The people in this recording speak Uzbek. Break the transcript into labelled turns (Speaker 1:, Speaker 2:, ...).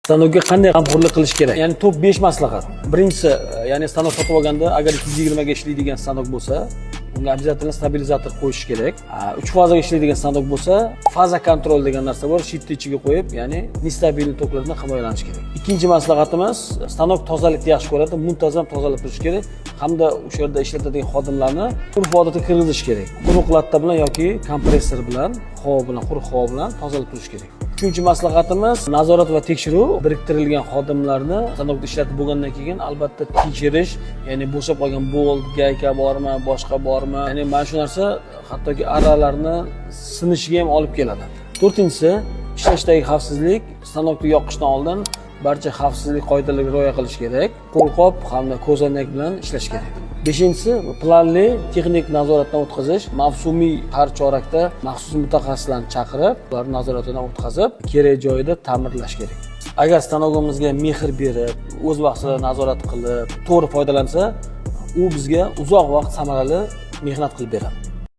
Speaker 1: Stanokga qanday g'amxo'rlik qilish kerak? Ya'ni top 5 maslahat. Birinchisi, ya'ni stanok sotib olganda agar 220 ga ishlaydigan stanok bo'lsa, unga обязательно stabilizator qo'yish kerak. 3 fazaga ishlaydigan stanok bo'lsa, faza kontrol degan narsa bor, shitni ichiga qo'yib, ya'ni nestabil toklardan himoyalanish kerak. Ikkinchi maslahatimiz, stanok tozalikni yaxshi ko'radi, muntazam tozalab turish kerak hamda o'sha yerda ishlatadigan xodimlarni urf odatga kirgizish kerak. Quruq latta bilan yoki kompressor bilan, havo bilan, quruq havo bilan tozalab turish kerak. Uchinchi maslahatimiz, nazorat va tekshiruv. Biriktirilgan xodimlarni stanokda ishlatib bo'lgandan keyin albatta tekshirish, ya'ni bo'shab qolgan bolt, gayka bormi, boshqa bormi? Ya'ni mana shu narsa hattoki aralarni sinishiga ham olib keladi. To'rtinchisi, ishlashdagi xavfsizlik. Stanokni yoqishdan oldin barcha xavfsizlik qoidalariga rioya qilish kerak. Qo'lqop hamda ko'zoynak bilan ishlash kerak. Beshinchisi, planli texnik nazoratdan o'tkazish. Mavsumiy har chorakda maxsus mutaxassislarni chaqirib, ularni nazoratidan o'tkazib, kerak joyida ta'mirlash kerak. Agar stanogimizga mehr berib, o'z vaqtida nazorat qilib, to'g'ri foydalansa, u bizga uzoq vaqt samarali mehnat qilib beradi.